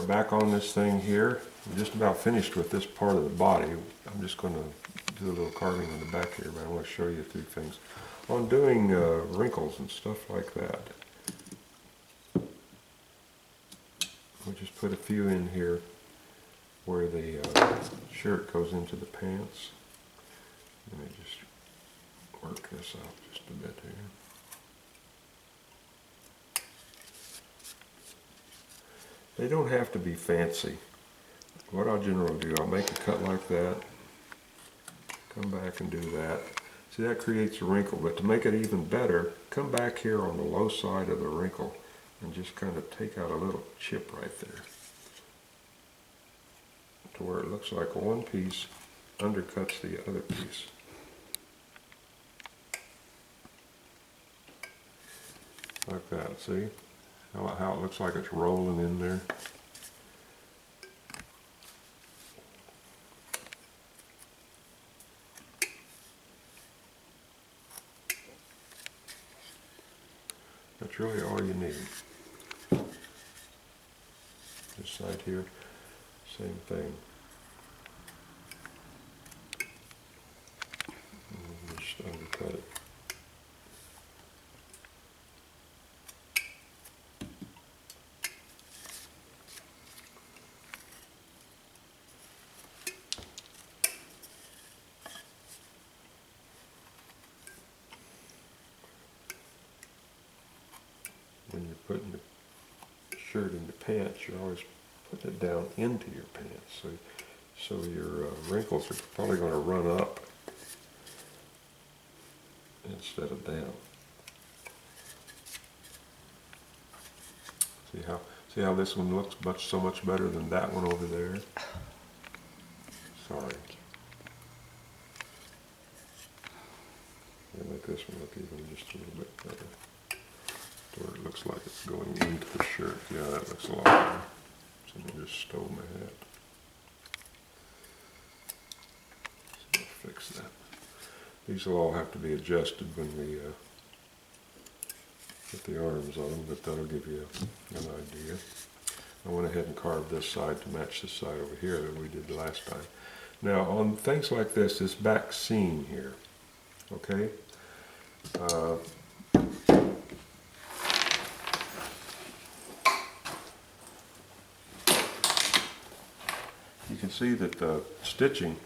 we're back on this thing here. I'm just about finished with this part of the body. I'm just going to do a little carving in the back here, but I want to show you a few things. On doing wrinkles and stuff like that, we'll just put a few in here where the shirt goes into the pants. Let me just work this out just a bit here. They don't have to be fancy. What I'll generally do, I'll make a cut like that, come back and do that. See, that creates a wrinkle, but to make it even better, come back here on the low side of the wrinkle and just kind of take out a little chip right there to where it looks like one piece undercuts the other piece. Like that, see? How it looks like it's rolling in there. That's really all you need. This side here, same thing. And just undercut it. When you're putting the shirt in the pants, you're always putting it down into your pants. So your wrinkles are probably going to run up instead of down. See how this one looks so much better than that one over there? Sorry. I'll make this one look even just a little bit better. Where it looks like it's going into the shirt. Yeah, that looks a lot better. Someone just stole my hat. So I'll fix that. These will all have to be adjusted when we put the arms on, but that'll give you an idea. I went ahead and carved this side to match this side over here that we did last time. Now on things like this back seam here, okay? You can see that the stitching,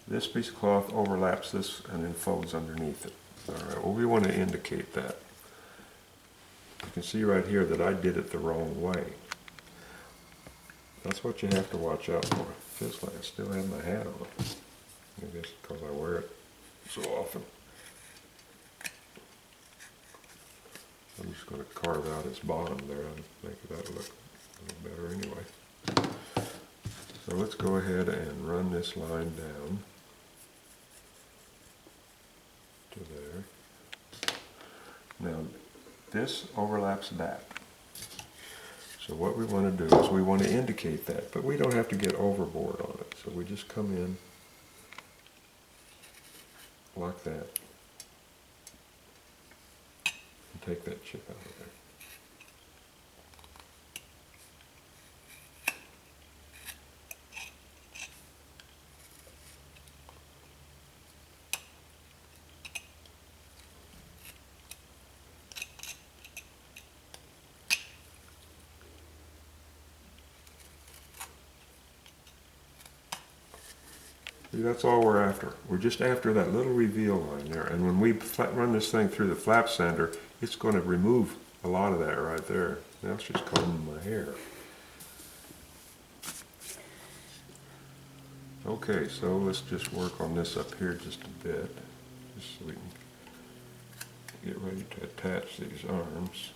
this piece of cloth overlaps this and then folds underneath it. Alright, well we want to indicate that. You can see right here that I did it the wrong way. That's what you have to watch out for. It feels like I still have my hat on. I guess because I wear it so often. I'm just going to carve out its bottom there and make that look a little better anyway. So let's go ahead and run this line down to there. Now this overlaps that. So what we want to do is we want to indicate that, but we don't have to get overboard on it. So we just come in like that and take that chip out of there. See, that's all we're after. We're just after that little reveal line there. And when we run this thing through the flap sander, it's going to remove a lot of that right there. Now it's just combing my hair. Okay, so let's just work on this up here just a bit, just so we can get ready to attach these arms.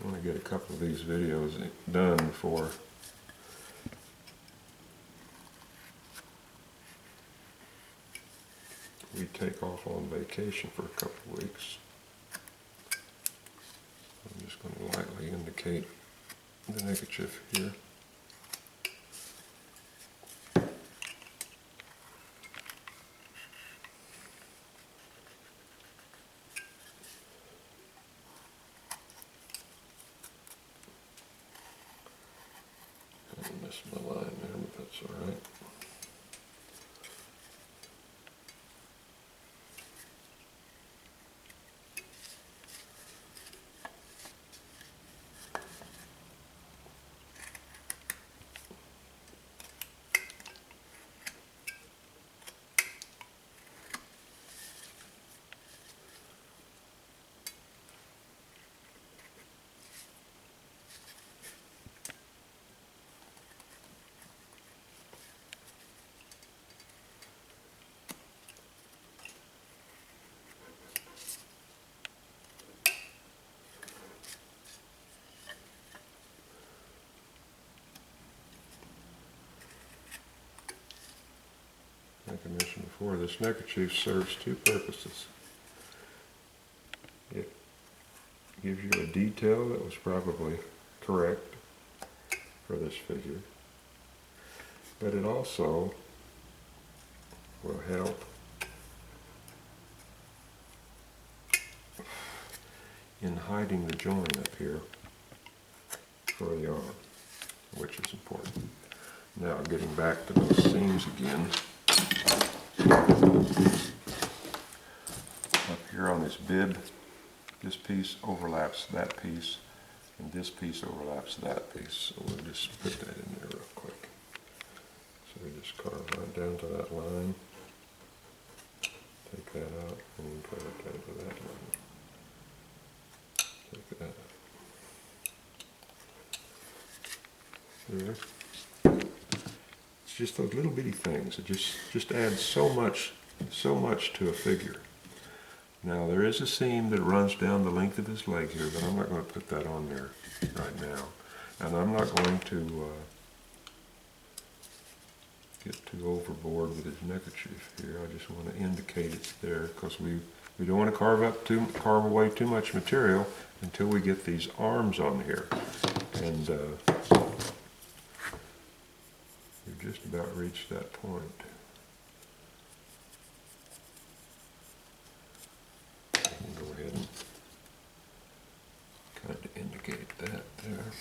I want to get a couple of these videos done before we take off on vacation for a couple of weeks. I'm just going to lightly indicate the neckerchief here. lost my line there, but that's all right. Like I mentioned before, this neckerchief serves two purposes. It gives you a detail that was probably correct for this figure, but it also will help in hiding the join up here for the arm, which is important. Now, getting back to those seams again. Up here on this bib, this piece overlaps that piece, and this piece overlaps that piece. So we'll just put that in there real quick. So we just carve right down to that line, take that out, and carve down to that line. Take that out. There. It's just those little bitty things. It just adds so much to a figure. Now there is a seam that runs down the length of his leg here, but I'm not going to put that on there right now. And I'm not going to get too overboard with his neckerchief here. I just want to indicate it's there because we don't want to carve away too much material until we get these arms on here. And we've just about reached that point. Go ahead and kind of indicate that there.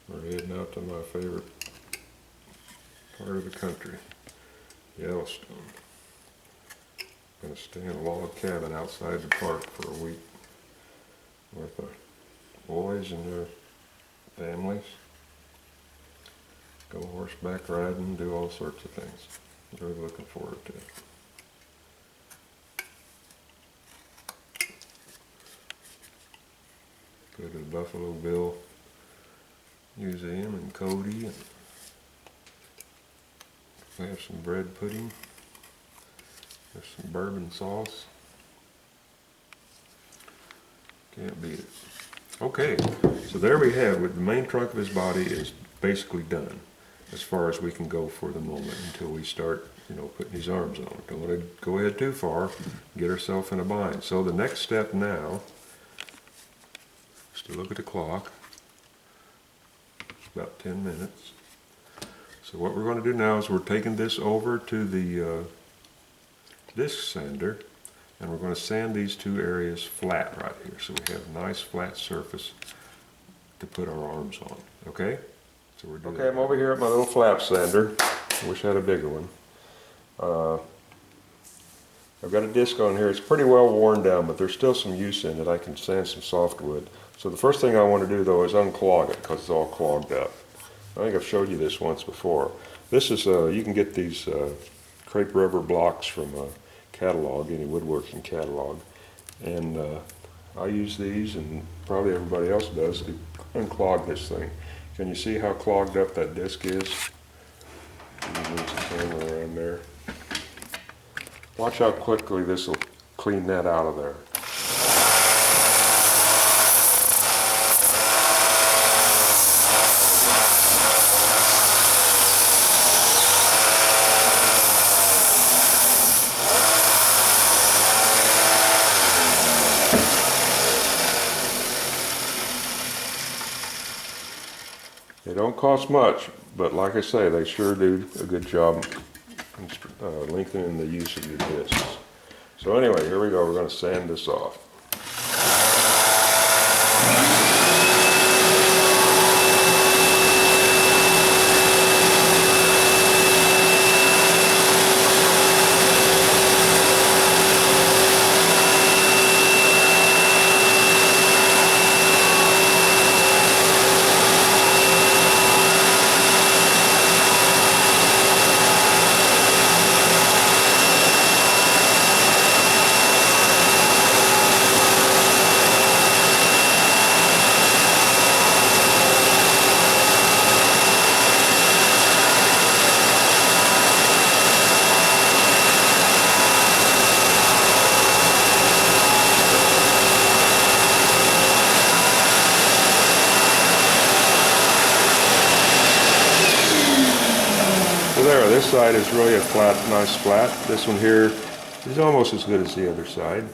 We're heading out to my favorite part of the country, Yellowstone. I'm going to stay in a log cabin outside the park for a week with the boys and their families. Go horseback riding, do all sorts of things. Really looking forward to it. Go to the Buffalo Bill Museum in Cody and have some bread pudding with some bourbon sauce. Can't beat it. Okay, so there we have it. The main trunk of his body is basically done as far as we can go for the moment until we start, putting his arms on. Don't want to go ahead too far, get ourselves in a bind. So the next step now is to look at the clock. About 10 minutes. So what we're going to do now is we're taking this over to the disc sander, and we're going to sand these two areas flat right here so we have a nice flat surface to put our arms on. Okay? So we're doing I'm over here at my little flap sander. I wish I had a bigger one. I've got a disc on here. It's pretty well worn down, but there's still some use in it. I can sand some softwood. So the first thing I want to do though is unclog it because it's all clogged up. I think I've showed you this once before. This is, you can get these crepe rubber blocks from a catalog, any woodworking catalog. And I use these, and probably everybody else does, to unclog this thing. Can you see how clogged up that disc is? Let me move the camera around there. Watch how quickly this will clean that out of there. don't cost much, but like I say, they sure do a good job lengthening the use of your discs. So anyway, here we go. We're going to sand this off. So there, this side is really a flat, nice flat. This one here is almost as good as the other side.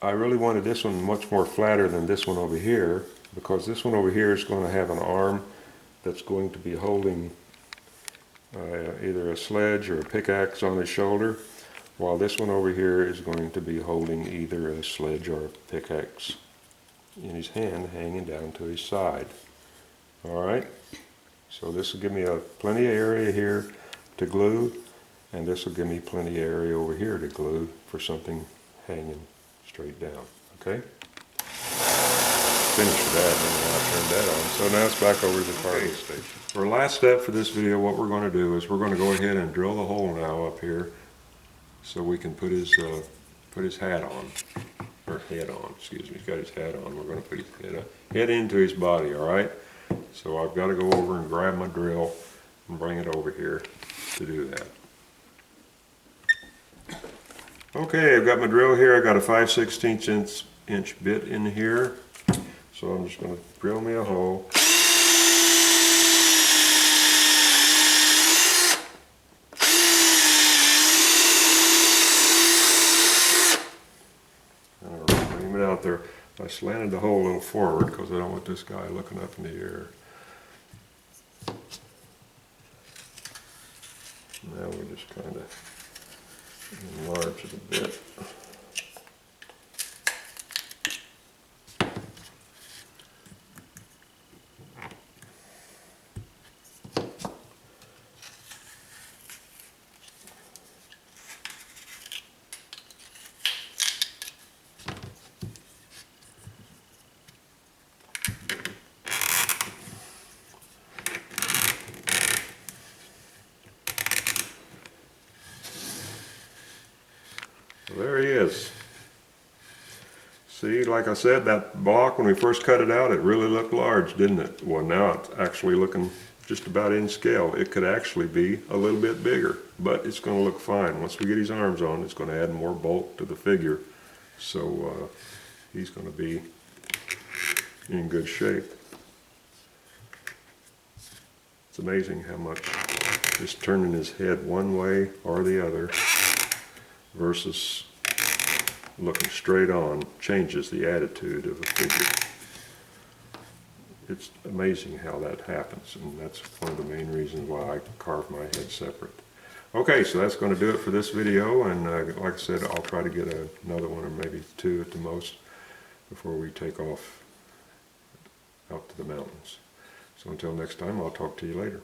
I really wanted this one much more flatter than this one over here, because this one over here is going to have an arm that's going to be holding either a sledge or a pickaxe on his shoulder, while this one over here is going to be holding either a sledge or a pickaxe in his hand, hanging down to his side. Alright, so this will give me plenty of area here to glue, and this will give me plenty of area over here to glue for something hanging straight down. Okay? Finish that, and then I'll turn that on. So now it's back over to the cargo station. For our last step for this video, what we're going to do is we're going to go ahead and drill the hole now up here so we can put his hat on, or head on, excuse me. He's got his hat on. We're going to put his head into his body, all right? So I've got to go over and grab my drill and bring it over here to do that. Okay, I've got my drill here. I've got a 5/16 inch bit in here. So I'm just going to drill me a hole. I'm going to bring it out there. I slanted the hole a little forward because I don't want this guy looking up in the air. Now we just kind of enlarge it a bit. There he is. See, like I said, that block, when we first cut it out, it really looked large, didn't it? Well, now it's actually looking just about in scale. It could actually be a little bit bigger, but it's going to look fine. Once we get his arms on, it's going to add more bulk to the figure. So he's going to be in good shape. It's amazing how much just turning his head one way or the other versus looking straight on changes the attitude of a figure. It's amazing how that happens, and that's one of the main reasons why I carve my head separate. Okay, so that's going to do it for this video, and like I said, I'll try to get another one or maybe two at the most before we take off out to the mountains. So until next time, I'll talk to you later.